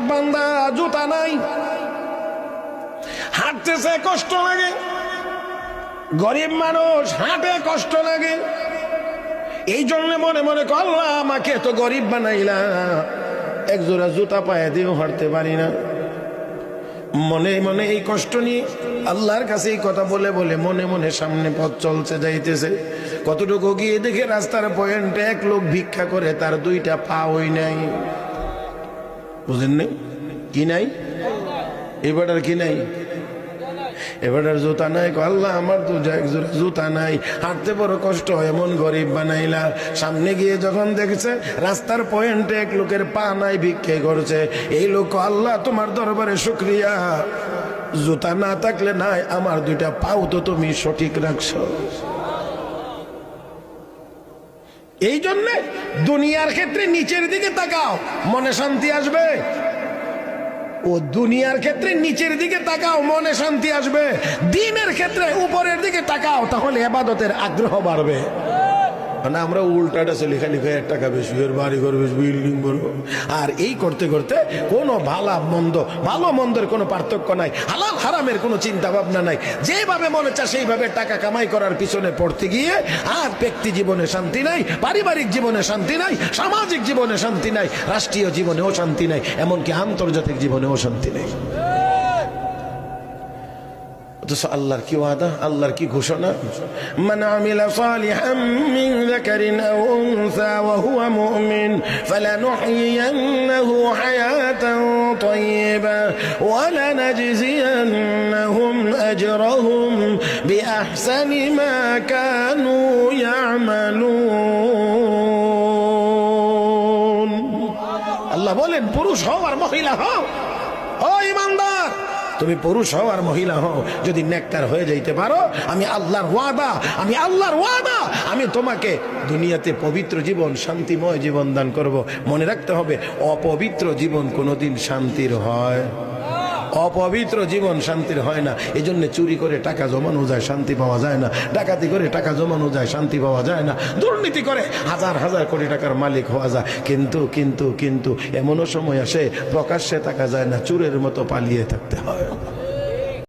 বান্দা জুতা নাই, হাঁটতেছে কষ্ট লাগে। গরিব মানুষ হাঁটে কষ্ট লাগে, এই জন্য মনে মনে আল্লাহ আমাকে তো গরিব বানাইলা, এক জোড়া জুতা পায়ে দিয়েও হাঁটতে পারি না। মনে মনে এই কষ্ট নিয়ে আল্লাহর কাছে এই কথা বলে বলে মনে মনে সামনে পথ চলছে যাইতেছে। কতটুকু গিয়ে দেখে রাস্তার পয়েন্টে এক লোক ভিক্ষা করে, তার দুইটা পা ওই নাই। বুঝেন নাই? কি নাই? এবার আর কি নাই? এবার আর জুতা নাই। আল্লাহ আমার তো জুতা নাই, হাঁটতে বড় কষ্ট, এমন গরিব বানাইলা। সামনে গিয়ে যখন দেখছে রাস্তার পয়েন্টে এক লোকের পা নাই, ভিক্ষে করছে, এই লোক আল্লাহ তোমার দরবারে শুকরিয়া, জুতা না থাকলে নাই, আমার দুইটা পাও তো তুমি সঠিক রাখছো। এই জন্য দুনিয়ার ক্ষেত্রে নিচের দিকে তাকাও, মনে শান্তি আসবে। ও দুনিয়ার ক্ষেত্রে নিচের দিকে তাকাও, মনে শান্তি আসবে। দ্বীনের ক্ষেত্রে উপরের দিকে তাকাও, তাহলে ইবাদতের আগ্রহ বাড়বে। মানে আমরা উল্টাটা চলি, খালি টাকা বেশি, বাড়ি ঘর বেশি, বিল্ডিং বড়, আর এই করতে করতে কোনো ভালো মন্দের কোনো পার্থক্য নাই, হালাল হারামের কোনো চিন্তা ভাবনা নাই। যেভাবে মনে চায় সেইভাবে টাকা কামাই করার পিছনে পড়তে গিয়ে আর ব্যক্তি জীবনে শান্তি নাই, পারিবারিক জীবনে শান্তি নাই, সামাজিক জীবনে শান্তি নাই, রাষ্ট্রীয় জীবনেও শান্তি নাই, এমনকি আন্তর্জাতিক জীবনেও শান্তি নেই। অথচ আল্লাহর কি ওয়াদা, আল্লাহর কি ঘোষণা, মান আমিলা সালিহাম মিন যাকারিন আও উনসা ওয়া হুয়া মুমিন ফালানুহয়িয়ান্নাহু হায়াতান তাইয়্যিবা ওয়া লানাজজিয়ান্নাহুম আজরাহুম বিআহসানি মা কানু ইয়ামালুন। আল্লাহ বলেন, পুরুষ হও আর মহিলা হও, ও ঈমানদার, তুমি পুরুষ হও আর মহিলা হও, যদি নেককার হয়ে যাইতে পারো, আমি আল্লাহর ওয়াদা, আমি তোমাকে দুনিয়াতে পবিত্র জীবন, শান্তিময় জীবন দান করব। মনে রাখতে হবে, অপবিত্র জীবন কোনোদিন শান্তির হয়, অপবিত্র জীবন শান্তির হয় না। এই জন্য চুরি করে টাকা জমানো যায়, শান্তি পাওয়া যায় না। ডাকাতি করে টাকা জমানো যায়, শান্তি পাওয়া যায় না। দুর্নীতি করে হাজার হাজার কোটি টাকার মালিক হওয়া যায়, কিন্তু এমনও সময় আসে প্রকাশ্যে থাকা যায় না, চোরের মতো পালিয়ে থাকতে হয়।